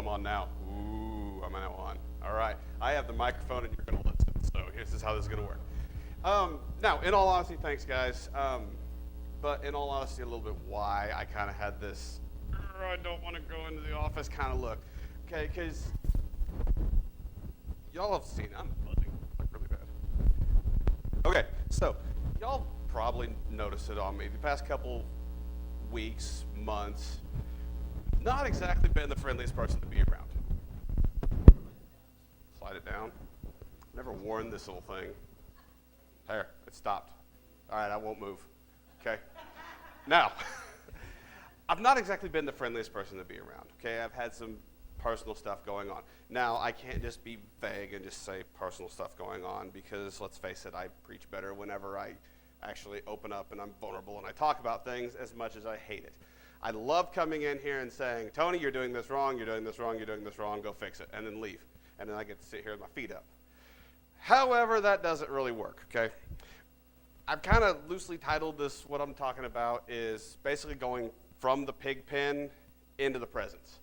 I'm on now. Ooh, I'm now on. All right. I have the microphone and you're going to listen. So here's just how this is going to work. Now, in all honesty, thanks, guys. But in all honesty, a little bit why I kind of had this, I don't want to go into the office kind of look. Okay, because y'all have seen, I'm buzzing like really bad. Okay, so y'all probably noticed it on me the past couple weeks, months. Not exactly been the friendliest person to be around. Slide it down. Never worn this little thing. There, it stopped. All right, I won't move. Okay. Now, I've not exactly been the friendliest person to be around. Okay, I've had some personal stuff going on. Now, I can't just be vague and just say personal stuff going on because, let's face it, I preach better whenever I actually open up and I'm vulnerable and I talk about things as much as I hate it. I love coming in here and saying, Tony, you're doing this wrong, you're doing this wrong, you're doing this wrong, go fix it, and then leave. And then I get to sit here with my feet up. However, that doesn't really work, okay? I've kind of loosely titled this, what I'm talking about is basically going from the pig pen into the presence.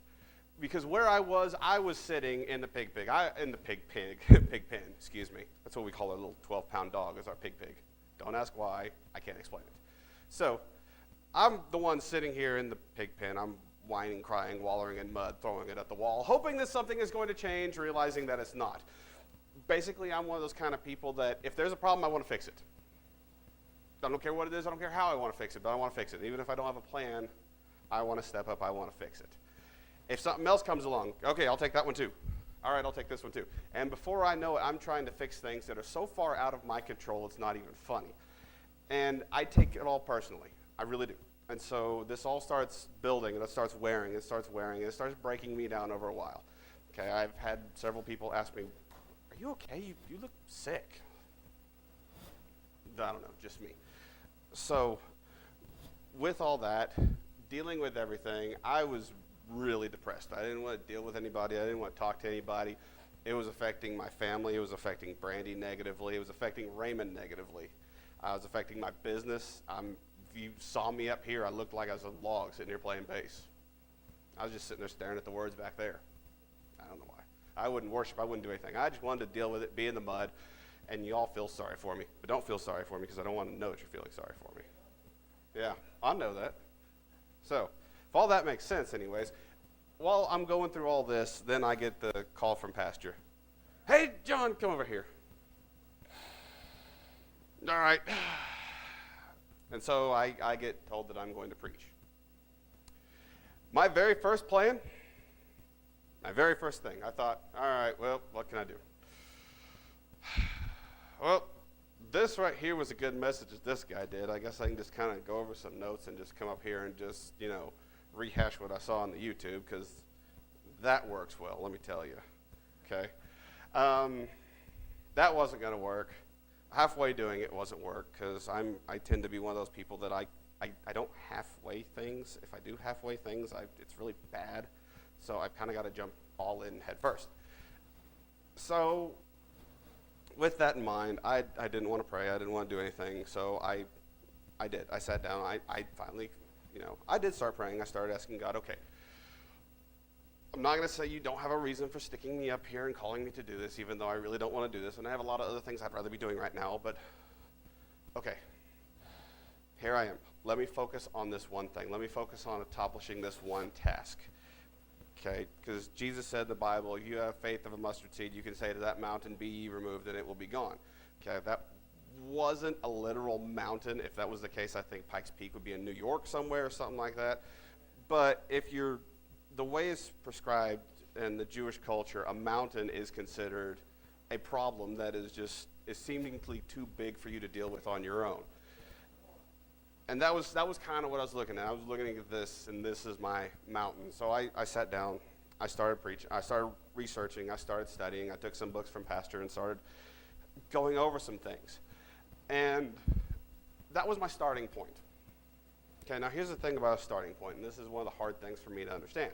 Because where I was sitting in the pig pen, excuse me. That's what we call our little 12-pound dog, is our pig. Don't ask why, I can't explain it. So, I'm the one sitting here in the pig pen. I'm whining, crying, wallowing in mud, throwing it at the wall, hoping that something is going to change, realizing that it's not. Basically, I'm one of those kind of people that if there's a problem, I want to fix it. I don't care what it is, I don't care how I want to fix it, but I want to fix it. Even if I don't have a plan, I want to step up, I want to fix it. If something else comes along, okay, I'll take that one too. All right, I'll take this one too. And before I know it, I'm trying to fix things that are so far out of my control, it's not even funny. And I take it all personally. I really do. And so this all starts building, and it starts wearing, and it starts breaking me down over a while. Okay, I've had several people ask me, are you okay? You look sick. I don't know, just me. So with all that, dealing with everything, I was really depressed. I didn't want to deal with anybody. I didn't want to talk to anybody. It was affecting my family. It was affecting Brandy negatively. It was affecting Raymond negatively. It was affecting my business. If you saw me up here, I looked like I was a log sitting here playing bass. I was just sitting there staring at the words back there. I don't know why. I wouldn't worship. I wouldn't do anything. I just wanted to deal with it, be in the mud, and you all feel sorry for me. But don't feel sorry for me because I don't want to know that you're feeling sorry for me. Yeah, I know that. So, if all that makes sense anyways, while I'm going through all this, then I get the call from Pastor. Hey, John, come over here. All right. And so I get told that I'm going to preach. My very first plan, my very first thing, I thought, all right, well, what can I do? Well, this right here was a good message that this guy did. I guess I can just kind of go over some notes and just come up here and just, rehash what I saw on the YouTube because that works well, let me tell you. Okay? That wasn't going to work. Halfway doing it wasn't work because I tend to be one of those people that I don't halfway things. If I do halfway things, it's really bad. So I've kind of got to jump all in head first. So with that in mind, I didn't want to pray. I didn't want to do anything. So I did. I sat down. I finally, I did start praying. I started asking God, okay, I'm not going to say you don't have a reason for sticking me up here and calling me to do this, even though I really don't want to do this. And I have a lot of other things I'd rather be doing right now. But, okay, here I am. Let me focus on this one thing. Let me focus on accomplishing this one task. Okay, because Jesus said in the Bible, you have faith of a mustard seed, you can say to that mountain, be ye removed, and it will be gone. Okay, that wasn't a literal mountain. If that was the case, I think Pikes Peak would be in New York somewhere or something like that. But the way it's prescribed in the Jewish culture, a mountain is considered a problem that is seemingly too big for you to deal with on your own. And that was kind of what I was looking at. I was looking at this, and this is my mountain. So I sat down. I started preaching. I started researching. I started studying. I took some books from Pastor and started going over some things. And that was my starting point. Okay, now here's the thing about a starting point, and this is one of the hard things for me to understand.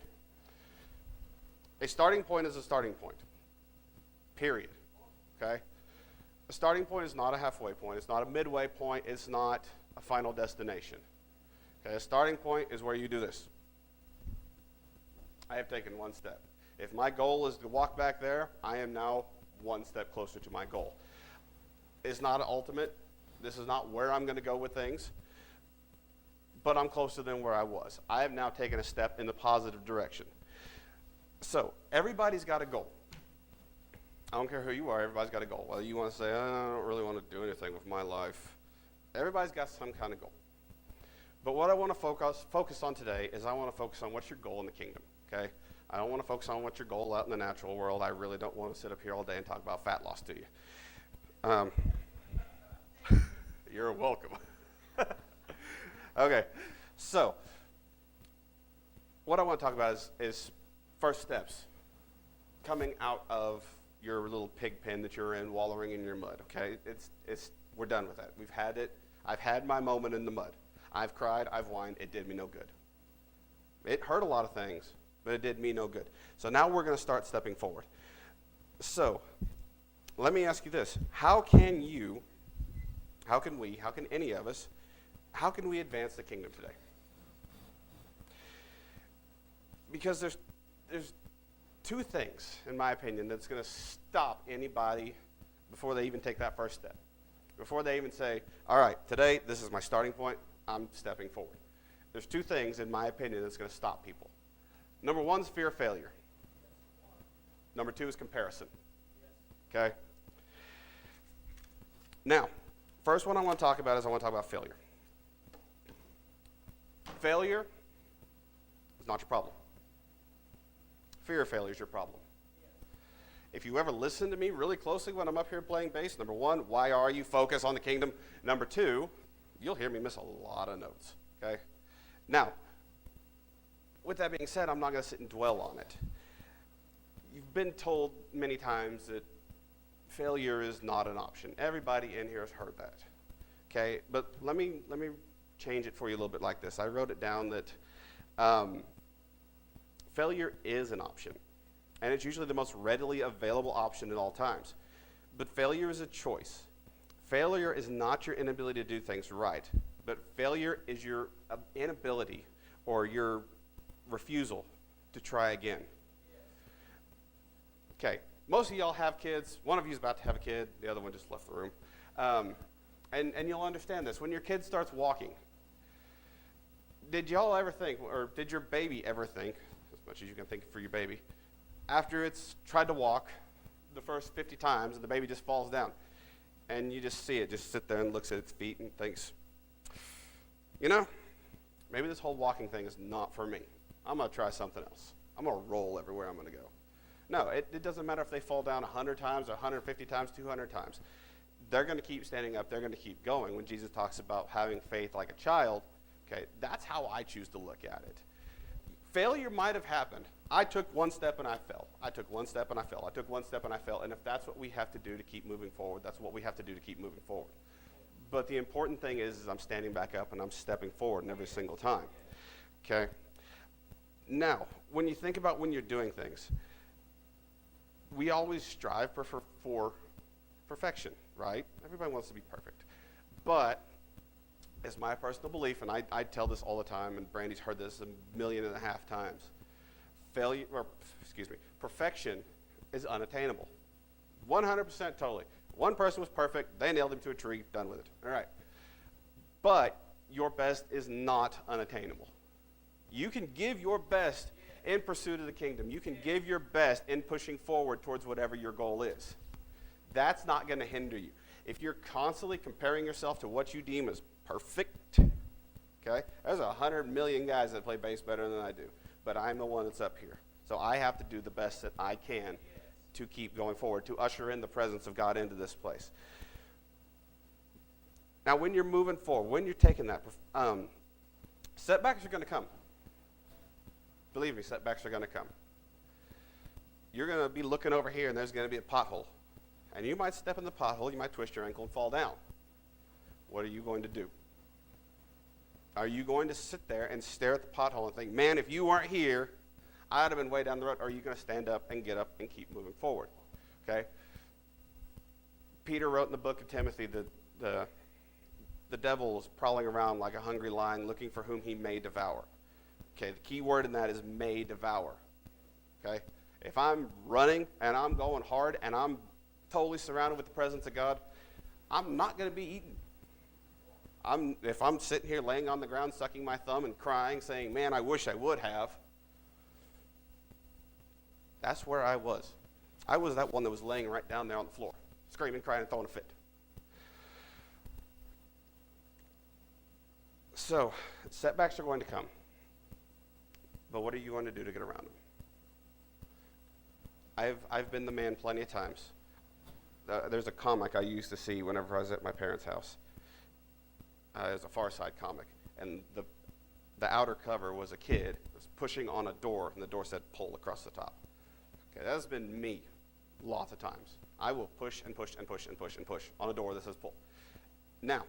A starting point is a starting point, period, okay? A starting point is not a halfway point. It's not a midway point. It's not a final destination. Okay, a starting point is where you do this. I have taken one step. If my goal is to walk back there, I am now one step closer to my goal. It's not ultimate. This is not where I'm going to go with things, but I'm closer than where I was. I have now taken a step in the positive direction. So everybody's got a goal. I don't care who you are, everybody's got a goal. Whether you want to say, I don't really want to do anything with my life. Everybody's got some kind of goal. But what I want to focus on today is I want to focus on what's your goal in the kingdom, okay? I don't want to focus on what's your goal out in the natural world. I really don't want to sit up here all day and talk about fat loss to you. You're welcome. Okay, so what I want to talk about is first steps coming out of your little pig pen that you're in, wallowing in your mud, okay? We're done with that. We've had it. I've had my moment in the mud. I've cried, I've whined, it did me no good. It hurt a lot of things, but it did me no good. So now we're going to start stepping forward. So let me ask you this. How can any of us, how can we advance the kingdom today? Because there's two things, in my opinion, that's going to stop anybody before they even take that first step. Before they even say, all right, today, this is my starting point, I'm stepping forward. There's two things, in my opinion, that's going to stop people. Number one is fear of failure. Number two is comparison. Okay? Now, first one I want to talk about is I want to talk about failure. Failure is not your problem. Fear of failure is your problem. If you ever listen to me really closely when I'm up here playing bass, number one, why are you focused on the kingdom? Number two, you'll hear me miss a lot of notes, okay? Now, with that being said, I'm not going to sit and dwell on it. You've been told many times that failure is not an option. Everybody in here has heard that, okay? But let me change it for you a little bit like this. I wrote it down that failure is an option, and it's usually the most readily available option at all times. But failure is a choice. Failure is not your inability to do things right, but failure is your inability or your refusal to try again. Okay, most of y'all have kids. One of you is about to have a kid. The other one just left the room. And you'll understand this. When your kid starts walking, did y'all ever think, or did your baby ever think, as much as you can think for your baby, after it's tried to walk the first 50 times and the baby just falls down, and you just see it just sit there and looks at its feet and thinks, you know, maybe this whole walking thing is not for me. I'm going to try something else. I'm going to roll everywhere I'm going to go. No, it doesn't matter if they fall down 100 times, 150 times, 200 times. They're going to keep standing up. They're going to keep going. When Jesus talks about having faith like a child, okay, that's how I choose to look at it. Failure might have happened. I took one step and I fell. I took one step and I fell. I took one step and I fell. And if that's what we have to do to keep moving forward, that's what we have to do to keep moving forward. But the important thing is I'm standing back up and I'm stepping forward every single time. Okay? Now, when you think about when you're doing things, we always strive for perfection, right? Everybody wants to be perfect. But it's my personal belief, and I tell this all the time, and Brandy's heard this 1.5 million times. Perfection is unattainable. 100% totally. One person was perfect, they nailed him to a tree, done with it. All right. But your best is not unattainable. You can give your best in pursuit of the kingdom. You can give your best in pushing forward towards whatever your goal is. That's not going to hinder you. If you're constantly comparing yourself to what you deem as perfect, okay? There's 100 million guys that play bass better than I do, but I'm the one that's up here. So I have to do the best that I can to keep going forward, to usher in the presence of God into this place. Now, when you're moving forward, when you're taking that, setbacks are going to come. Believe me, setbacks are going to come. You're going to be looking over here, and there's going to be a pothole. And you might step in the pothole, you might twist your ankle and fall down. What are you going to do? Are you going to sit there and stare at the pothole and think, man, if you weren't here, I'd have been way down the road? Or are you going to stand up and get up and keep moving forward? Okay? Peter wrote in the book of Timothy that the devil is prowling around like a hungry lion looking for whom he may devour. Okay, the key word in that is may devour. Okay? If I'm running and I'm going hard and I'm totally surrounded with the presence of God, I'm not going to be eaten. If I'm sitting here laying on the ground, sucking my thumb and crying, saying, man, I wish I would have, that's where I was. I was that one that was laying right down there on the floor, screaming, crying, and throwing a fit. So, setbacks are going to come. But what are you going to do to get around them? I've been the man plenty of times. There's a comic I used to see whenever I was at my parents' house. It was a Far Side comic. And the outer cover was a kid was pushing on a door, and the door said, pull across the top. Okay, that's been me lots of times. I will push and push and push and push and push on a door that says pull. Now,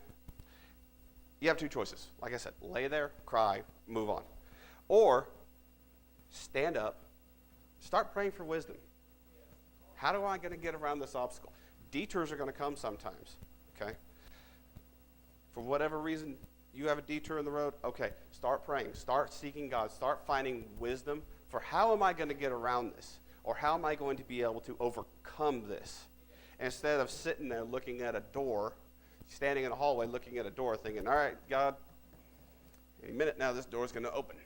you have two choices. Like I said, lay there, cry, move on. Or stand up, start praying for wisdom. How am I going to get around this obstacle? Detours are going to come sometimes, okay? For whatever reason, you have a detour in the road, okay, start praying, start seeking God, start finding wisdom for how am I going to get around this? Or how am I going to be able to overcome this? Instead of sitting there looking at a door, standing in a hallway looking at a door thinking, all right, God, in a minute now this door's going to open.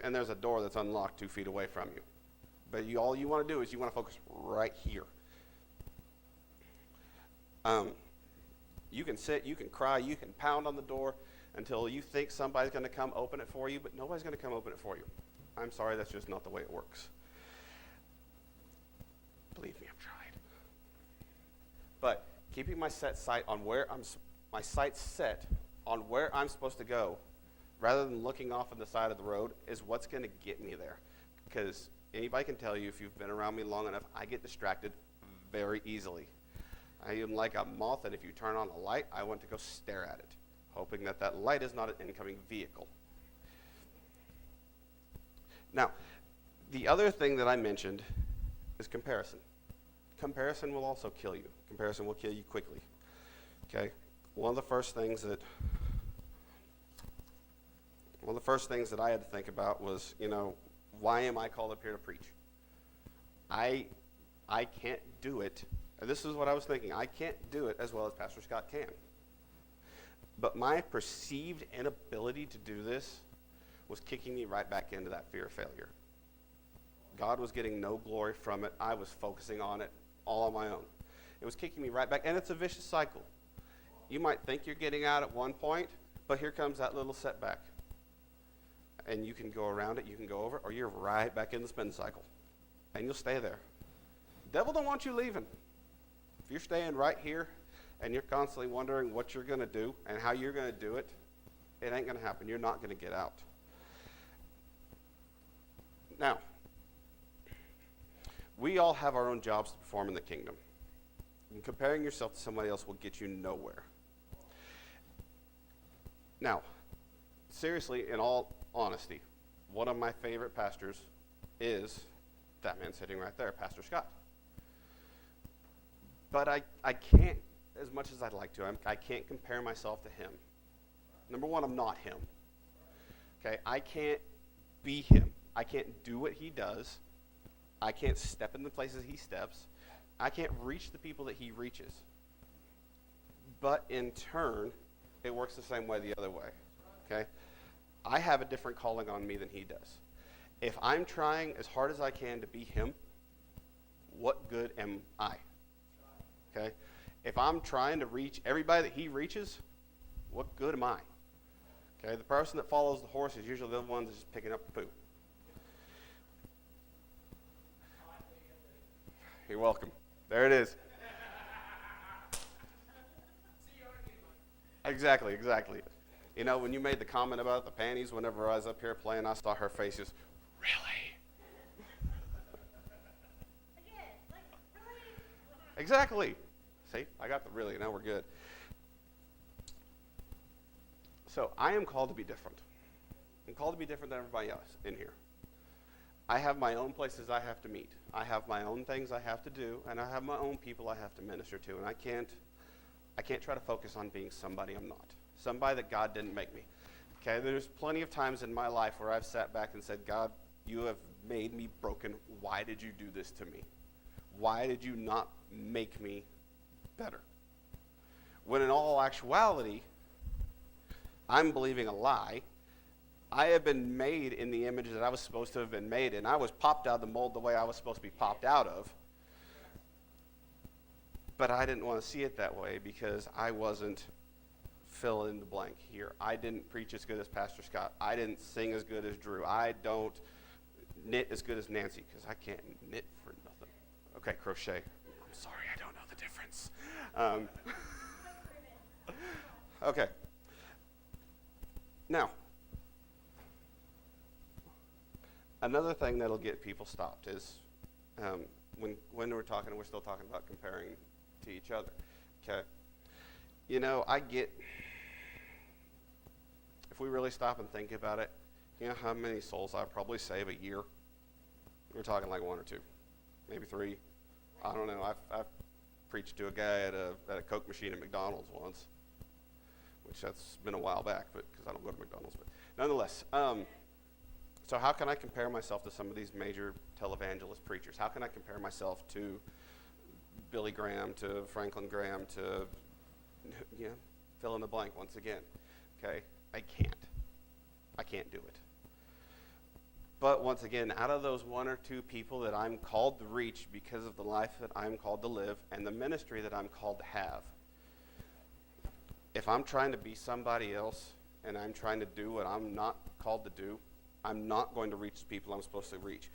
And there's a door that's unlocked 2 feet away from you. But all you want to do is you want to focus right here. You can sit, you can cry, you can pound on the door until you think somebody's going to come open it for you, but nobody's going to come open it for you. I'm sorry, that's just not the way it works. Believe me, I've tried. But keeping my sight on where my sight's set on where I'm supposed to go, rather than looking off on the side of the road, is what's going to get me there. Because anybody can tell you, if you've been around me long enough, I get distracted very easily. I am like a moth, and if you turn on a light, I want to go stare at it, hoping that that light is not an incoming vehicle. Now, the other thing that I mentioned is comparison. Comparison will also kill you. Comparison will kill you quickly. Okay? One of the first things that I had to think about was, why am I called up here to preach? I can't do it. And this is what I was thinking. I can't do it as well as Pastor Scott can. But my perceived inability to do this was kicking me right back into that fear of failure. God was getting no glory from it. I was focusing on it all on my own. It was kicking me right back, and it's a vicious cycle. You might think you're getting out at one point, but here comes that little setback. And you can go around it, you can go over it, or you're right back in the spin cycle. And you'll stay there. The devil don't want you leaving. If you're staying right here and you're constantly wondering what you're going to do and how you're going to do it, it ain't going to happen. You're not going to get out. Now, we all have our own jobs to perform in the kingdom. And comparing yourself to somebody else will get you nowhere. Now, seriously, in all honesty, one of my favorite pastors is that man sitting right there, Pastor Scott. But I can't, as much as I'd like to, I can't compare myself to him. Number one, I'm not him. Okay, I can't be him. I can't do what he does. I can't step in the places he steps. I can't reach the people that he reaches. But in turn, it works the same way the other way. Okay? I have a different calling on me than he does. If I'm trying as hard as I can to be him, what good am I? Okay? If I'm trying to reach everybody that he reaches, what good am I? Okay? The person that follows the horse is usually the one that's just picking up the poo. You're welcome. There it is. Exactly. When you made the comment about the panties whenever I was up here playing, I saw her face just, really? Exactly. See, I got the really, now we're good. So I am called to be different. I'm called to be different than everybody else in here. I have my own places I have to meet. I have my own things I have to do, and I have my own people I have to minister to, and I can't try to focus on being somebody I'm not, somebody that God didn't make me. Okay, there's plenty of times in my life where I've sat back and said, God, You have made me broken. Why did you do this to me? Why did you not make me better? When in all actuality, I'm believing a lie. I have been made in the image that I was supposed to have been made in. I was popped out of the mold the way I was supposed to be popped out of. But I didn't want to see it that way because I wasn't fill in the blank here. I didn't preach as good as Pastor Scott. I didn't sing as good as Drew. I don't knit as good as Nancy because I can't knit for nothing. Okay, crochet. I'm sorry, I don't know the difference. Okay. Now, another thing that'll get people stopped is when we're still talking about comparing to each other. Okay. You know, if we really stop and think about it, you know how many souls I probably save a year? We're talking like 1 or 2, maybe 3. I don't know. I've preached to a guy at a Coke machine at McDonald's once, which that's been a while back, but because I don't go to McDonald's. But nonetheless, so how can I compare myself to some of these major televangelist preachers? How can I compare myself to Billy Graham, to Franklin Graham, to fill in the blank once again? Okay, I can't do it. But once again, out of those 1 or 2 people that I'm called to reach because of the life that I'm called to live and the ministry that I'm called to have, if I'm trying to be somebody else and I'm trying to do what I'm not called to do, I'm not going to reach the people I'm supposed to reach.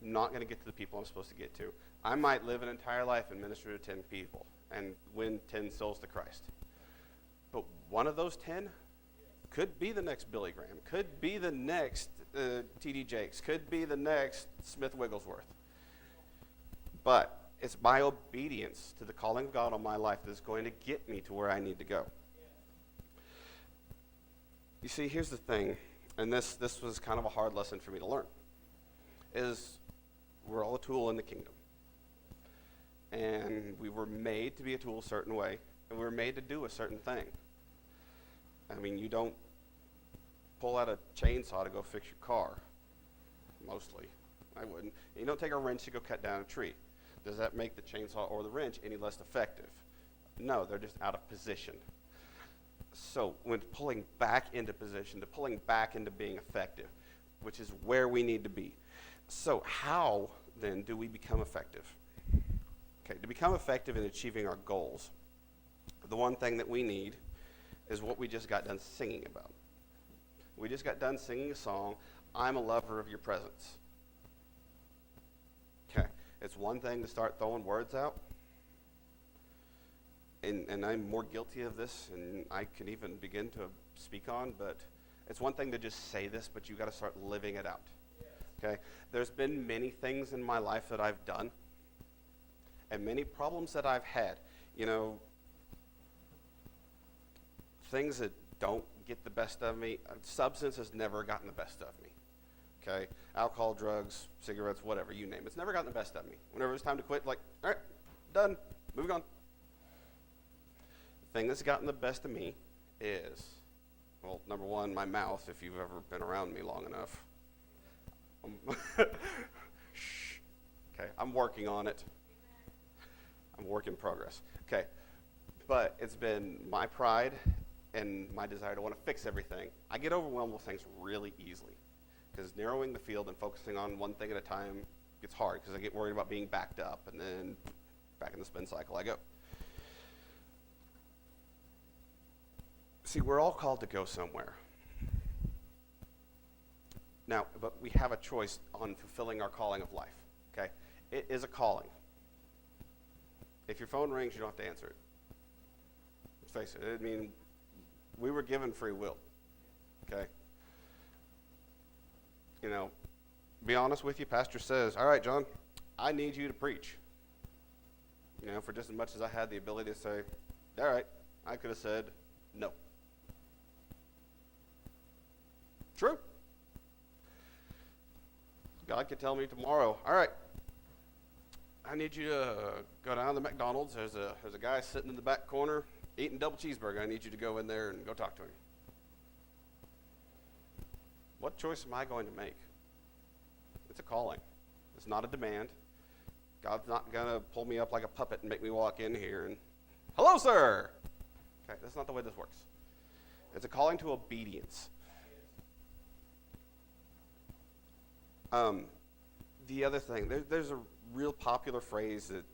I'm not going to get to the people I'm supposed to get to. I might live an entire life and minister to 10 people and win 10 souls to Christ. But one of those 10 could be the next Billy Graham, could be the next T.D. Jakes, could be the next Smith Wigglesworth. But it's my obedience to the calling of God on my life that is going to get me to where I need to go. You see, here's the thing, and this was kind of a hard lesson for me to learn, is we're all a tool in the kingdom. And we were made to be a tool a certain way, and we were made to do a certain thing. I mean, you don't pull out a chainsaw to go fix your car, mostly. I wouldn't. You don't take a wrench to go cut down a tree. Does that make the chainsaw or the wrench any less effective? No, they're just out of position. So when pulling back into position, to pulling back into being effective, which is where we need to be. So how, then, do we become effective? Okay, to become effective in achieving our goals, the one thing that we need is what we just got done singing about. We just got done singing a song, I'm a lover of your presence. Okay, it's one thing to start throwing words out, and I'm more guilty of this, and I can even begin to speak on, but it's one thing to just say this, but you got to start living it out. Okay, there's been many things in my life that I've done, and many problems that I've had. You know, things that don't get the best of me. Substance has never gotten the best of me. Okay, alcohol, drugs, cigarettes, whatever, you name it. It's never gotten the best of me. Whenever it's time to quit, like, all right, done, moving on. The thing that's gotten the best of me is, well, number one, my mouth, if you've ever been around me long enough. Shh. Okay, I'm working on it. I'm a work in progress. Okay, but it's been my pride and my desire to want to fix everything. I get overwhelmed with things really easily because narrowing the field and focusing on one thing at a time gets hard because I get worried about being backed up, and then back in the spin cycle I go. See, we're all called to go somewhere. Now, but we have a choice on fulfilling our calling of life, okay? It is a calling. If your phone rings, you don't have to answer it. Let's face it, I mean, we were given free will, okay? You know, be honest with you, pastor says, all right, John, I need you to preach. You know, for just as much as I had the ability to say, all right, I could have said no. True. God could tell me tomorrow, all right, I need you to go down to McDonald's. There's a guy sitting in the back corner eating double cheeseburger. I need you to go in there and go talk to him. What choice am I going to make? It's a calling. It's not a demand. God's not going to pull me up like a puppet and make me walk in here and, hello, sir. Okay, that's not the way this works. It's a calling to obedience. The other thing, there's a real popular phrase that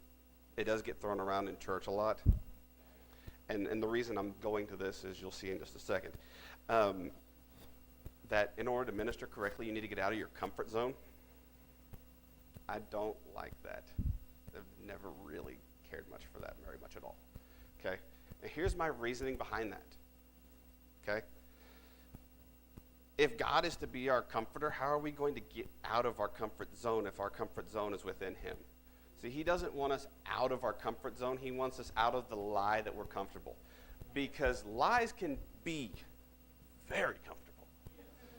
it does get thrown around in church a lot. And the reason I'm going to this is you'll see in just a second. That in order to minister correctly, you need to get out of your comfort zone. I don't like that. I've never really cared much for that very much at all. Okay? And here's my reasoning behind that. Okay? If God is to be our comforter, how are we going to get out of our comfort zone if our comfort zone is within him? See, he doesn't want us out of our comfort zone. He wants us out of the lie that we're comfortable. Because lies can be very comfortable.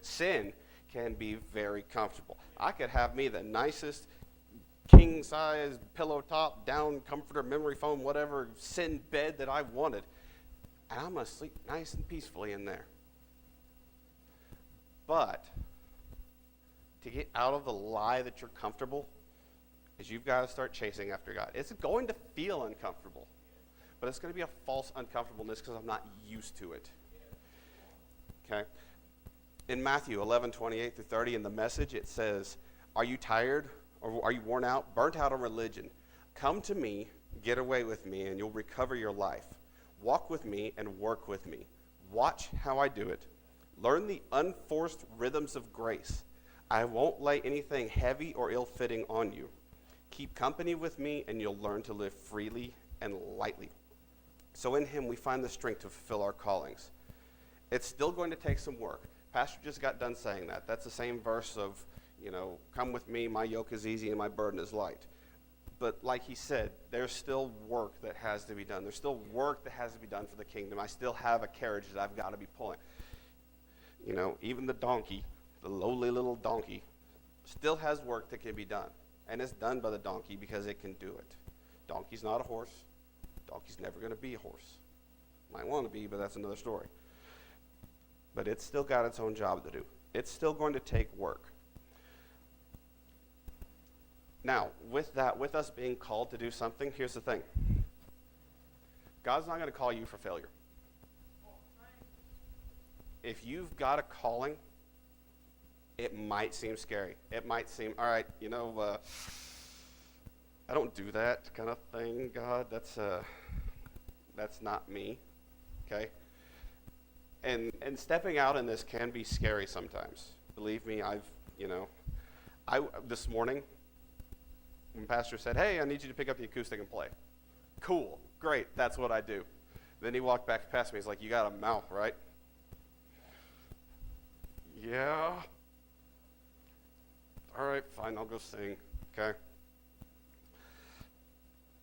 Sin can be very comfortable. I could have me the nicest king-size pillow top, down comforter, memory foam, whatever sin bed that I wanted, and I'm going to sleep nice and peacefully in there. But to get out of the lie that you're comfortable is you've got to start chasing after God. It's going to feel uncomfortable, but it's going to be a false uncomfortableness because I'm not used to it. Okay? In Matthew 11:28-30 in the Message, it says, are you tired or are you worn out, burnt out on religion? Come to me, get away with me, and you'll recover your life. Walk with me and work with me. Watch how I do it. Learn the unforced rhythms of grace. I won't lay anything heavy or ill-fitting on you. Keep company with me, and you'll learn to live freely and lightly. So in him, we find the strength to fulfill our callings. It's still going to take some work. Pastor just got done saying that. That's the same verse of, come with me, my yoke is easy and my burden is light. But like he said, there's still work that has to be done. There's still work that has to be done for the kingdom. I still have a carriage that I've got to be pulling. Even the donkey, the lowly little donkey, still has work that can be done. And it's done by the donkey because it can do it. Donkey's not a horse. Donkey's never going to be a horse. Might want to be, but that's another story. But it's still got its own job to do. It's still going to take work. Now, with us being called to do something, here's the thing. God's not going to call you for failure. If you've got a calling, it might seem scary. It might seem, all right, I don't do that kind of thing, God. That's not me, okay? And stepping out in this can be scary sometimes. Believe me, this morning, when Pastor said, hey, I need you to pick up the acoustic and play. Cool, great, that's what I do. Then he walked back past me, he's like, you got a mouth, right? Yeah. All right, fine, I'll go sing, okay?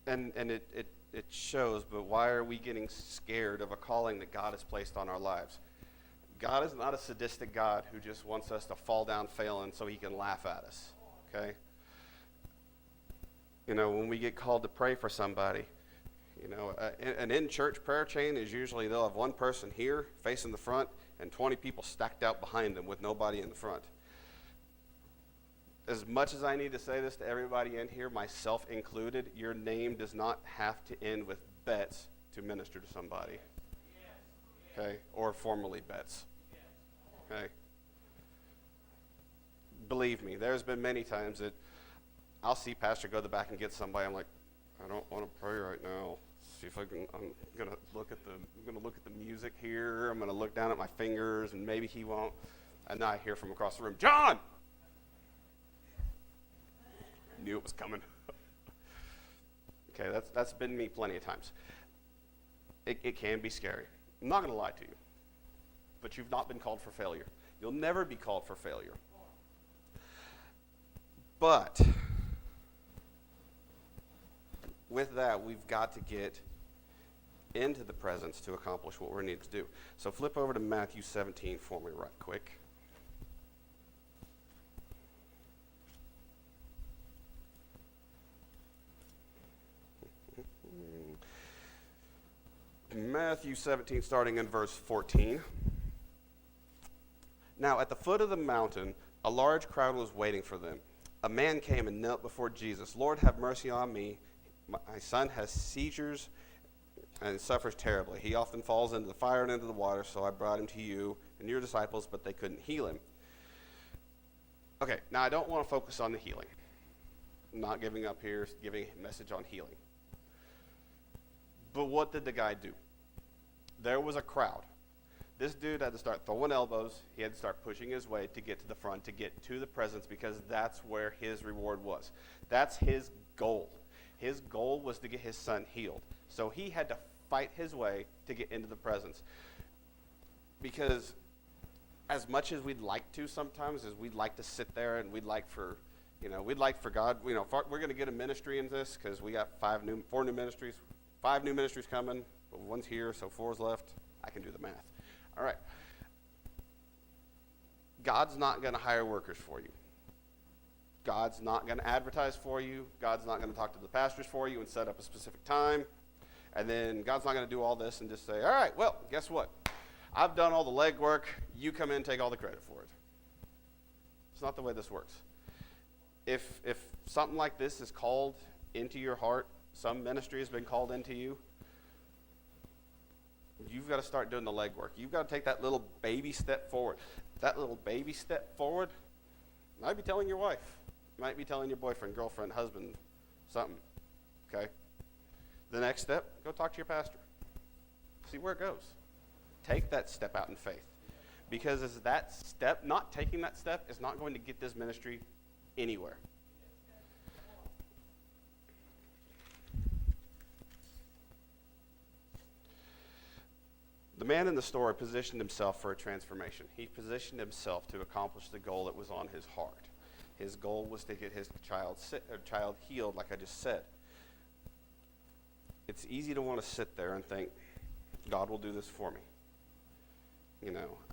And it shows, but why are we getting scared of a calling that God has placed on our lives? God is not a sadistic God who just wants us to fall down failing so he can laugh at us, okay? When we get called to pray for somebody, an in-church prayer chain is usually they'll have one person here facing the front and 20 people stacked out behind them with nobody in the front. As much as I need to say this to everybody in here, myself included, your name does not have to end with Betts to minister to somebody. Okay? Or formerly Betts. Okay? Believe me, there's been many times that I'll see Pastor go to the back and get somebody. I'm like, I don't want to pray right now. See if I can. I'm gonna look at the music here. I'm gonna look down at my fingers, and maybe he won't. And then I hear from across the room, John. Knew it was coming. Okay, that's been me plenty of times. It can be scary. I'm not going to lie to you. But you've not been called for failure. You'll never be called for failure. But with that, we've got to get into the presence to accomplish what we need to do. So flip over to Matthew 17 for me right quick. Matthew 17, starting in verse 14. Now, at the foot of the mountain, a large crowd was waiting for them. a man came and knelt before Jesus. Lord, have mercy on me. My son has seizures and suffers terribly. He often falls into the fire and into the water, so I brought him to you and your disciples, but they couldn't heal him. Okay, now I don't want to focus on the healing. I'm not giving up here, giving a message on healing. But what did the guy do? There was a crowd. This dude had to start throwing elbows. He had to start pushing his way to get to the front, to get to the presence, because that's where his reward was. That's his goal. His goal was to get his son healed. So he had to fight his way to get into the presence. Because as much as we'd like to sometimes, as we'd like to sit there and we'd like for God, we're going to get a ministry in this because we got 5 new ministries coming. But one's here, so 4's left. I can do the math. All right. God's not going to hire workers for you. God's not going to advertise for you. God's not going to talk to the pastors for you and set up a specific time. And then God's not going to do all this and just say, all right, well, guess what? I've done all the legwork. You come in and take all the credit for it. It's not the way this works. If something like this is called into your heart, some ministry has been called into you, you've got to start doing the legwork. You've got to take that little baby step forward. That little baby step forward might be telling your wife, might be telling your boyfriend, girlfriend, husband, something, okay? The next step, go talk to your pastor. See where it goes. Take that step out in faith. Because as that step, not taking that step is not going to get this ministry anywhere. The man in the story positioned himself for a transformation. He positioned himself to accomplish the goal that was on his heart. His goal was to get his child healed, like I just said. It's easy to want to sit there and think, God will do this for me.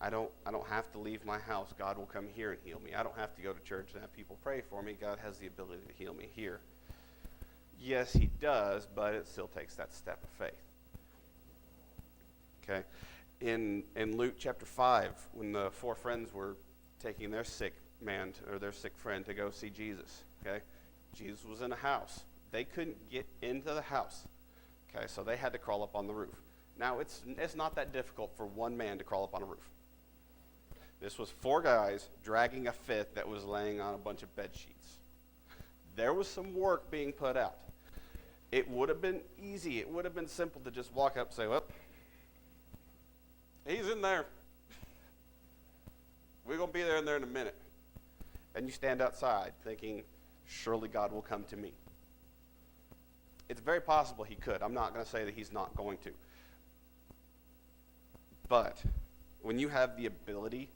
I don't have to leave my house. God will come here and heal me. I don't have to go to church and have people pray for me. God has the ability to heal me here. Yes, he does, but it still takes that step of faith. Okay? In Luke chapter 5, when the 4 friends were taking their sick man or their sick friend to go see Jesus, okay? Jesus was in a house. They couldn't get into the house. Okay, so they had to crawl up on the roof. Now, it's not that difficult for one man to crawl up on a roof. This was 4 guys dragging a 5th that was laying on a bunch of bed sheets. There was some work being put out. It would have been easy. It would have been simple to just walk up and say, well, he's in there. We're going to be there in a minute. And you stand outside thinking, surely God will come to me. It's very possible he could. I'm not going to say that he's not going to. But when you have the ability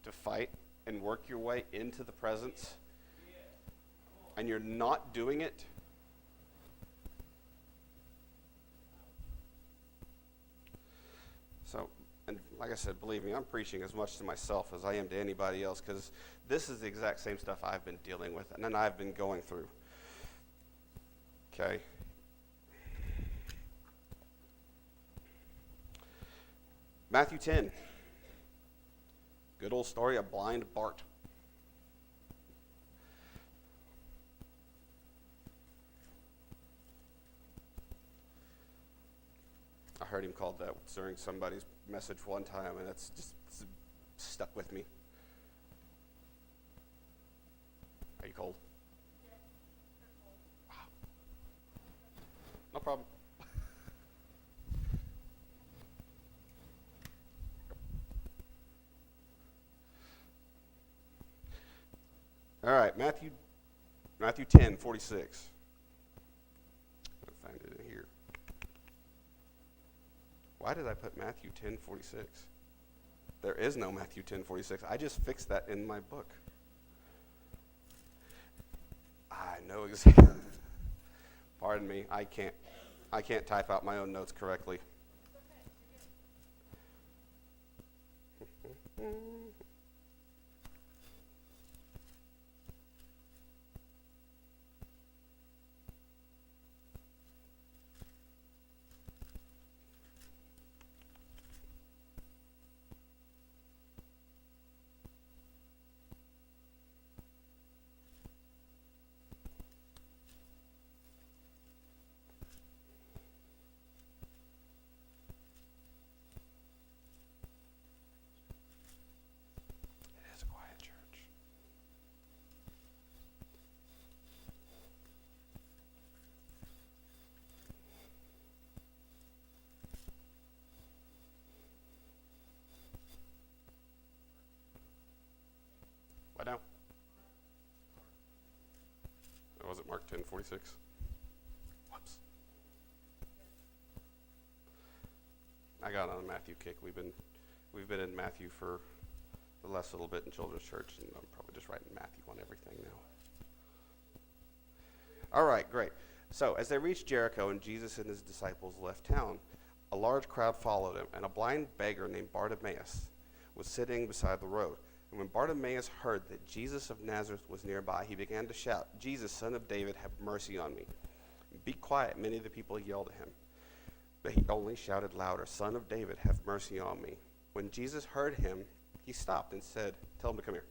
to fight and work your way into the presence, and you're not doing it, so, and like I said, believe me, I'm preaching as much to myself as I am to anybody else, because this is the exact same stuff I've been dealing with and then I've been going through. Okay. Matthew 10. Good old story of blind Bart. I heard him called that during somebody's message one time, and it's just stuck with me. Are you cold? Wow. No problem. All right, Matthew 10:46. I'll find it in here. Why did I put Matthew 10:46? There is no Matthew 10:46. I just fixed that in my book. I know exactly. Pardon me. I can't type out my own notes correctly. 46. Whoops. I got on a Matthew kick. We've been in Matthew for the last little bit in children's church, and I'm probably just writing Matthew on everything now. All right, great. So as they reached Jericho and Jesus and his disciples left town, a large crowd followed him, and a blind beggar named Bartimaeus was sitting beside the road. And when Bartimaeus heard that Jesus of Nazareth was nearby, he began to shout, "Jesus, Son of David, have mercy on me." "Be quiet," many of the people yelled at him. But he only shouted louder, "Son of David, have mercy on me." When Jesus heard him, he stopped and said, "Tell him to come here."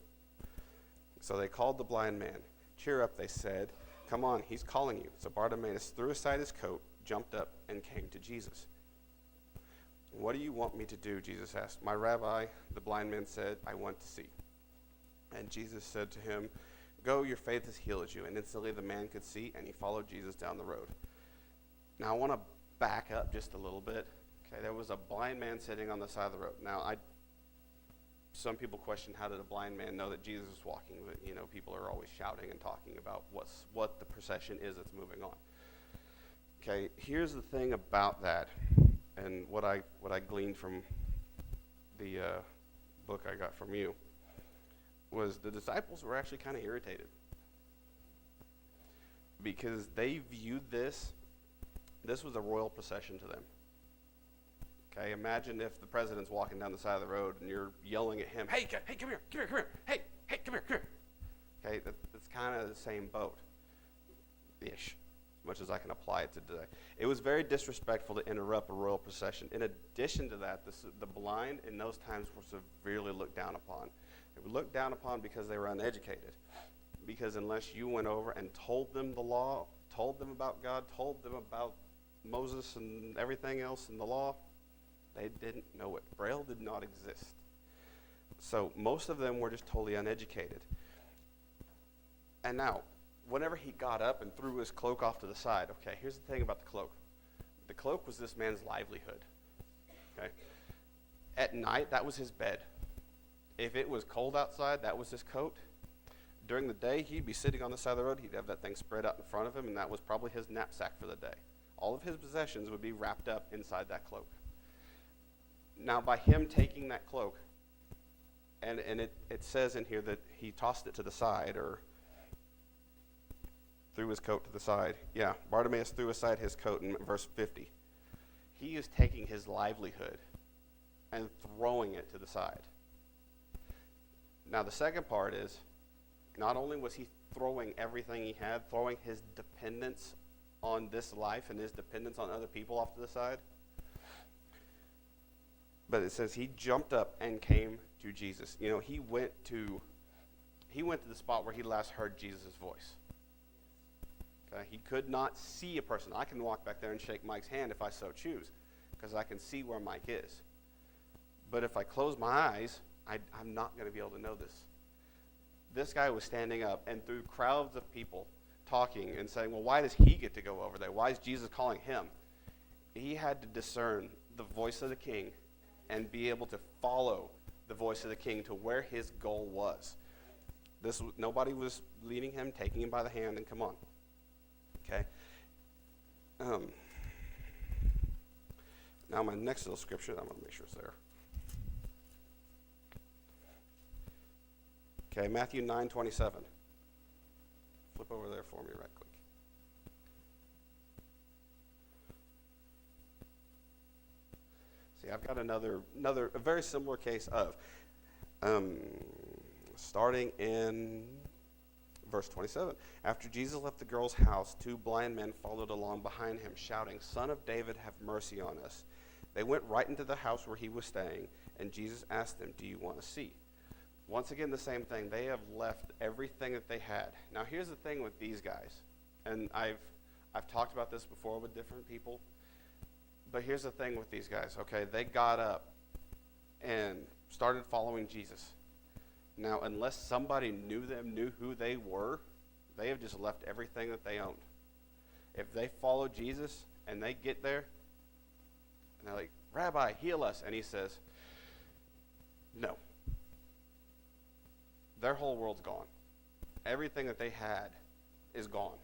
So they called the blind man. "Cheer up," they said. "Come on, he's calling you." So Bartimaeus threw aside his coat, jumped up, and came to Jesus. "What do you want me to do?" Jesus asked. "My rabbi," the blind man said, "I want to see." And Jesus said to him, "Go, your faith has healed you." And instantly the man could see, and he followed Jesus down the road. Now I want to back up just a little bit. Okay, there was a blind man sitting on the side of the road. Now, some people question, how did a blind man know that Jesus was walking? But people are always shouting and talking about what the procession is that's moving on. Okay, here's the thing about that, and what I gleaned from the book I got from you was the disciples were actually kind of irritated because they viewed this was a royal procession to them. Okay, imagine if the president's walking down the side of the road and you're yelling at him, hey, come here, hey, come here. Okay, that's kind of the same boat-ish, as much as I can apply it to today. It was very disrespectful to interrupt a royal procession. In addition to that, the blind in those times were severely looked down upon. They were looked down upon because they were uneducated. Because unless you went over and told them the law, told them about God, told them about Moses and everything else in the law, they didn't know it. Braille did not exist. So most of them were just totally uneducated. And now, whenever he got up and threw his cloak off to the side, okay, here's the thing about the cloak. The cloak was this man's livelihood. Okay? At night, that was his bed. If it was cold outside, that was his coat. During the day, he'd be sitting on the side of the road. He'd have that thing spread out in front of him, and that was probably his knapsack for the day. All of his possessions would be wrapped up inside that cloak. Now, by him taking that cloak, and it says in here that he tossed it to the side or threw his coat to the side. Yeah, Bartimaeus threw aside his coat in verse 50. He is taking his livelihood and throwing it to the side. Now, the second part is, not only was he throwing everything he had, throwing his dependence on this life and his dependence on other people off to the side, but it says he jumped up and came to Jesus. He went to the spot where he last heard Jesus' voice. Okay? He could not see a person. I can walk back there and shake Mike's hand if I so choose, because I can see where Mike is. But if I close my eyes, I'm not going to be able to know this. This guy was standing up, and through crowds of people talking and saying, well, why does he get to go over there? Why is Jesus calling him? He had to discern the voice of the king and be able to follow the voice of the king to where his goal was. Nobody was leading him, taking him by the hand, and come on. Okay? Now my next little scripture, I'm going to make sure it's there. Okay, Matthew 9:27. Flip over there for me right quick. See, I've got a very similar case of, starting in verse 27. After Jesus left the girl's house, two blind men followed along behind him, shouting, "Son of David, have mercy on us." They went right into the house where he was staying, and Jesus asked them, "Do you want to see?" Once again, the same thing. They have left everything that they had. Now, here's the thing with these guys, and I've talked about this before with different people, but here's the thing with these guys, okay? They got up and started following Jesus. Now, unless somebody knew them, knew who they were, they have just left everything that they owned. If they follow Jesus and they get there, and they're like, "Rabbi, heal us," and he says, no. Their whole world's gone. Everything that they had is gone.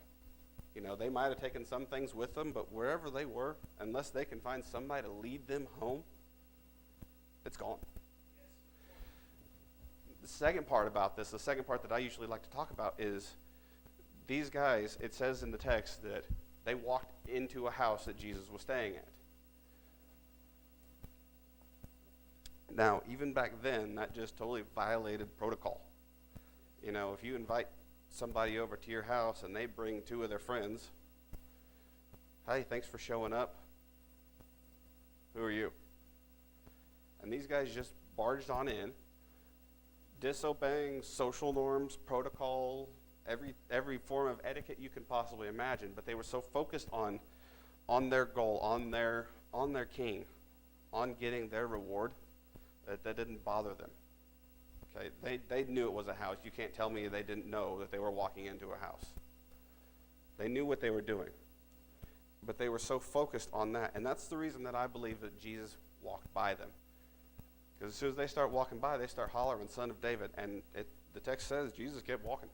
They might have taken some things with them, but wherever they were, unless they can find somebody to lead them home, it's gone. The second part about this, the second part that I usually like to talk about is these guys, it says in the text that they walked into a house that Jesus was staying at. Now, even back then, that just totally violated protocol. If you invite somebody over to your house and they bring two of their friends, hey, thanks for showing up. Who are you? And these guys just barged on in, disobeying social norms, protocol, every form of etiquette you can possibly imagine, but they were so focused on their goal, on their king, on getting their reward, that didn't bother them. Okay, they knew it was a house. You can't tell me they didn't know that they were walking into a house. They knew what they were doing, but they were so focused on that, and that's the reason that I believe that Jesus walked by them. Because as soon as they start walking by, they start hollering, "Son of David," and the text says Jesus kept walking.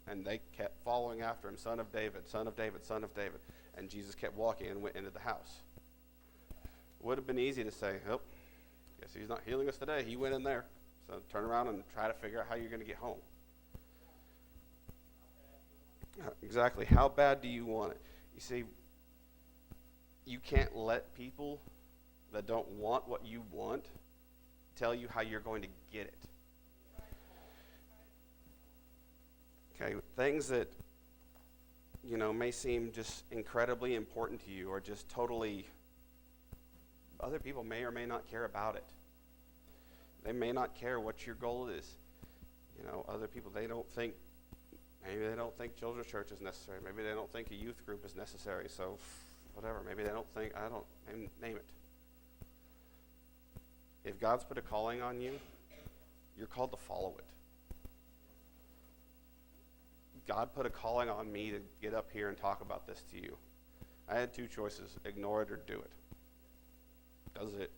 And they kept following after him, "Son of David, Son of David, Son of David." And Jesus kept walking and went into the house. It would have been easy to say, "Oh, guess he's not healing us today. He went in there." So turn around and try to figure out how you're going to get home. Exactly. How bad do you want it? You see, you can't let people that don't want what you want tell you how you're going to get it. Okay, things that, may seem just incredibly important to you or just totally, other people may or may not care about it. They may not care what your goal is. Other people, maybe they don't think children's church is necessary. Maybe they don't think a youth group is necessary. So, whatever. Maybe they don't think, name it. If God's put a calling on you, you're called to follow it. God put a calling on me to get up here and talk about this to you. I had two choices: ignore it or do it. Does it?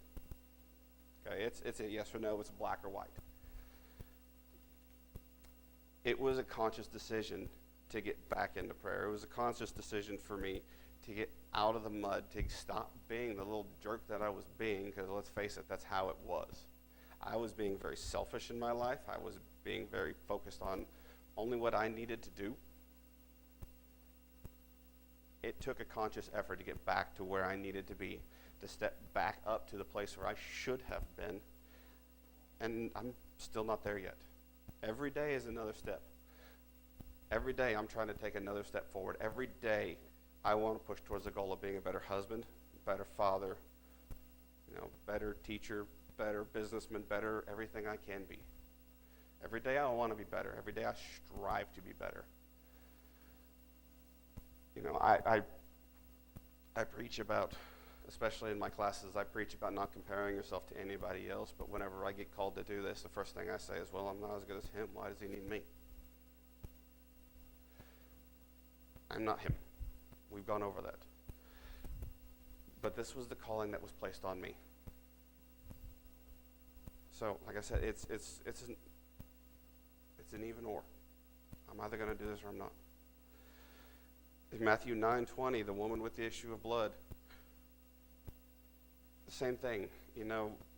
Okay, it's a yes or no. It's black or white. It was a conscious decision to get back into prayer. It was a conscious decision for me to get out of the mud, to stop being the little jerk that I was being, because let's face it, that's how it was. I was being very selfish in my life. I was being very focused on only what I needed to do. It took a conscious effort to get back to where I needed to be, to step back up to the place where I should have been, and I'm still not there yet. Every day is another step. Every day I'm trying to take another step forward. Every day I want to push towards the goal of being a better husband, better father, better teacher, better businessman, better everything I can be. Every day I want to be better. Every day I strive to be better. I preach about, especially in my classes, I preach about not comparing yourself to anybody else, but whenever I get called to do this, the first thing I say is, well, I'm not as good as him. Why does he need me? I'm not him. We've gone over that. But this was the calling that was placed on me. So, like I said, it's an even or. I'm either going to do this or I'm not. In Matthew 9:20, the woman with the issue of blood, the same thing.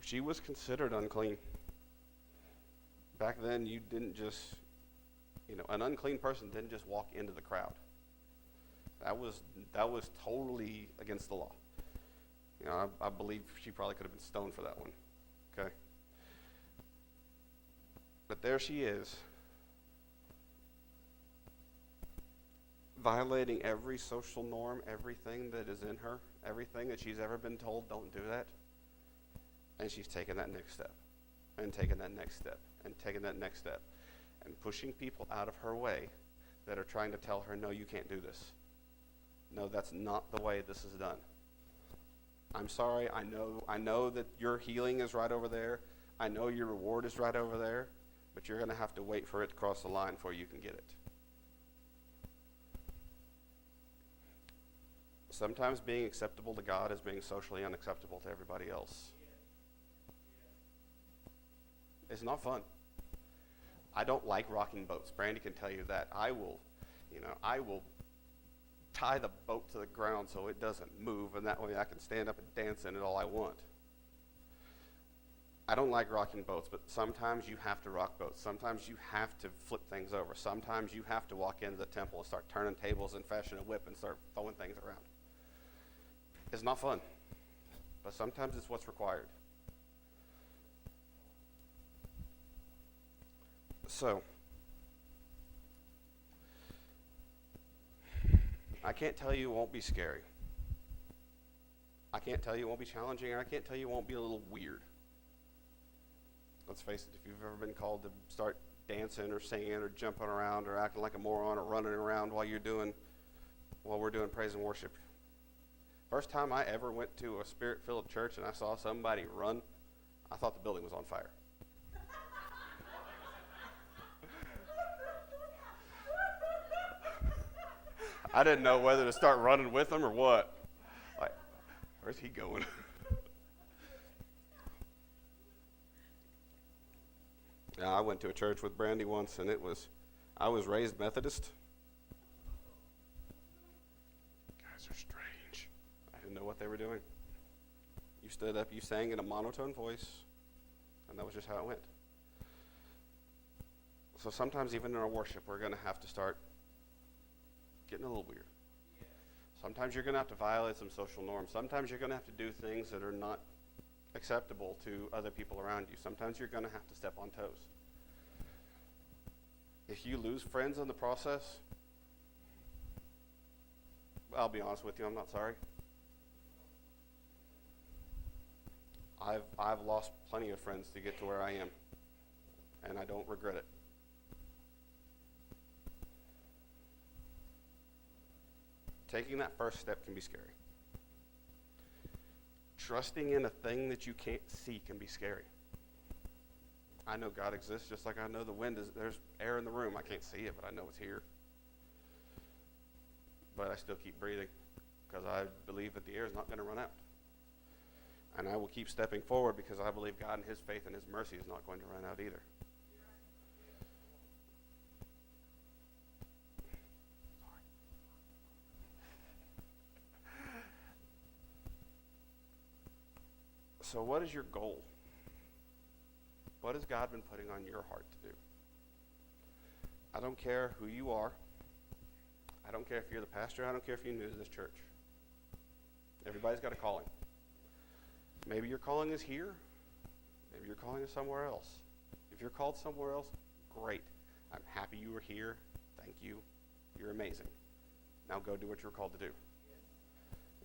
She was considered unclean. Back then, you didn't just, an unclean person didn't just walk into the crowd. That was totally against the law. I believe she probably could have been stoned for that one. Okay. But there she is, violating every social norm, everything that is in her, everything that she's ever been told, don't do that. And she's taking that next step, and taking that next step, and taking that next step, and pushing people out of her way that are trying to tell her, no, you can't do this. No, that's not the way this is done. I'm sorry, I know that your healing is right over there. I know your reward is right over there, but you're going to have to wait for it to cross the line before you can get it. Sometimes being acceptable to God is being socially unacceptable to everybody else. It's not fun. I don't like rocking boats. Brandy can tell you that. I will tie the boat to the ground so it doesn't move, and that way I can stand up and dance in it all I want. I don't like rocking boats, but sometimes you have to rock boats. Sometimes you have to flip things over. Sometimes you have to walk into the temple and start turning tables and fashion a whip and start throwing things around. It's not fun, but sometimes it's what's required. So, I can't tell you it won't be scary. I can't tell you it won't be challenging, and I can't tell you it won't be a little weird. Let's face it, if you've ever been called to start dancing or singing or jumping around or acting like a moron or running around while we're doing praise and worship. First time I ever went to a spirit-filled church and I saw somebody run, I thought the building was on fire. I didn't know whether to start running with them or what. Like, where's he going? Yeah, I went to a church with Brandy once, and I was raised Methodist. Guys are strange. I didn't know what they were doing. You stood up, you sang in a monotone voice, and that was just how it went. So sometimes even in our worship, we're going to have to start getting a little weird. Sometimes you're going to have to violate some social norms. Sometimes you're going to have to do things that are not acceptable to other people around you. Sometimes you're going to have to step on toes. If you lose friends in the process, I'll be honest with you, I'm not sorry. I've lost plenty of friends to get to where I am, and I don't regret it. Taking that first step can be scary. Trusting in a thing that you can't see can be scary. I know God exists just like I know the wind is. There's air in the room. I can't see it, but I know it's here. But I still keep breathing because I believe that the air is not going to run out. And I will keep stepping forward because I believe God and His faith and His mercy is not going to run out either. So what is your goal? What has God been putting on your heart to do? I don't care who you are. I don't care if you're the pastor. I don't care if you're new to this church. Everybody's got a calling. Maybe your calling is here. Maybe your calling is somewhere else. If you're called somewhere else, great. I'm happy you were here. Thank you. You're amazing. Now go do what you're called to do.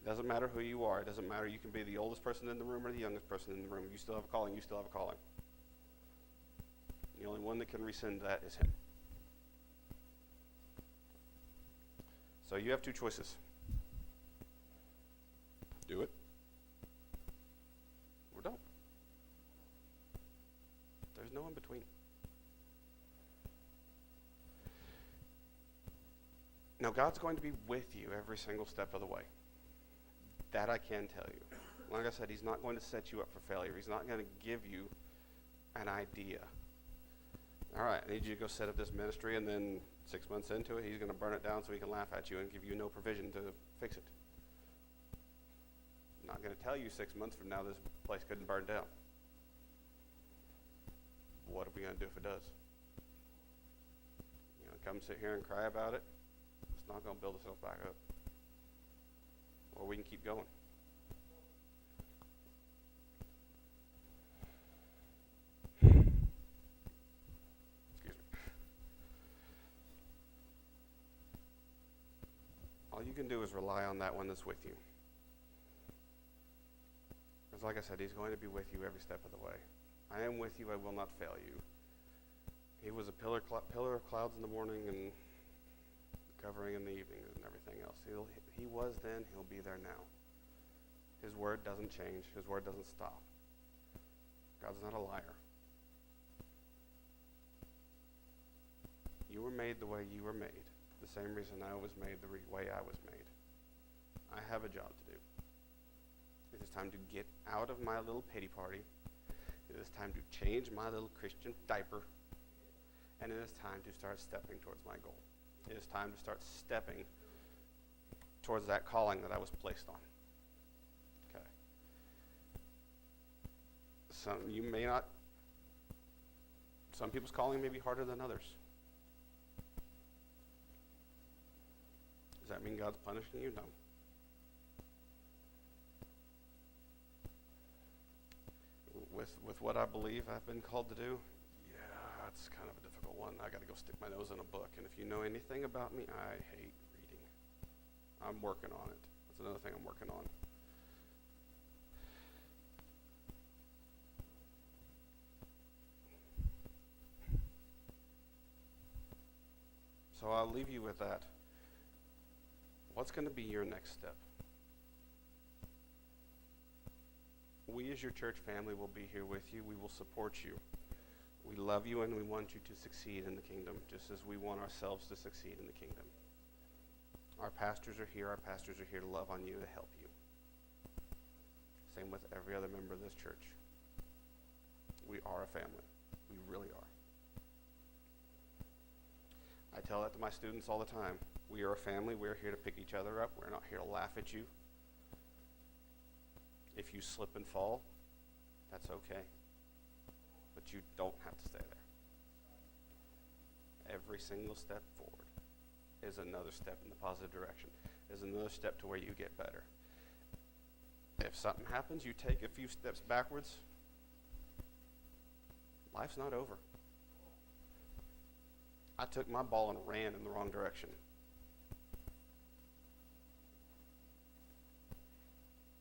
It doesn't matter who you are. It doesn't matter. You can be the oldest person in the room or the youngest person in the room. You still have a calling. You still have a calling. The only one that can rescind that is Him. So you have two choices. Do it or don't. There's no in between. Now, God's going to be with you every single step of the way. That I can tell you. Like I said, He's not going to set you up for failure. He's not going to give you an idea. All right, I need you to go set up this ministry, and then 6 months into it, He's going to burn it down so He can laugh at you and give you no provision to fix it. I'm not going to tell you 6 months from now this place couldn't burn down. What are we going to do if it does? Come sit here and cry about it? It's not going to build itself back up. Or we can keep going. Excuse me. All you can do is rely on that one that's with you. Because like I said, He's going to be with you every step of the way. I am with you, I will not fail you. He was a pillar of clouds in the morning and covering in the evening and everything else. He was then, He'll be there now. His word doesn't change. His word doesn't stop. God's not a liar. You were made the way you were made, the same reason I was made the way I was made. I have a job to do. It is time to get out of my little pity party. It is time to change my little Christian diaper. And it is time to start stepping towards my goal. It is time to start stepping towards that calling that I was placed on. Okay. Some people's calling may be harder than others. Does that mean God's punishing you? No. With what I believe I've been called to do, yeah, it's kind of a difficult one. I got to go stick my nose in a book. And if you know anything about me, I hate reading. I'm working on it. That's another thing I'm working on. So I'll leave you with that. What's going to be your next step? We as your church family will be here with you. We will support you. We love you and we want you to succeed in the kingdom, just as we want ourselves to succeed in the kingdom. Our pastors are here. Our pastors are here to love on you, to help you. Same with every other member of this church. We are a family. We really are. I tell that to my students all the time. We are a family. We're here to pick each other up. We're not here to laugh at you. If you slip and fall, that's okay. But you don't have to stay there. Every single step forward is another step in the positive direction, is another step to where you get better. If something happens, you take a few steps backwards, life's not over. I took my ball and ran in the wrong direction.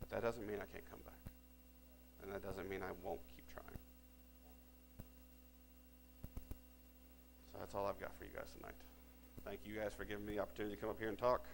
But that doesn't mean I can't come back. And that doesn't mean I won't keep trying. So that's all I've got for you guys tonight. Thank you guys for giving me the opportunity to come up here and talk.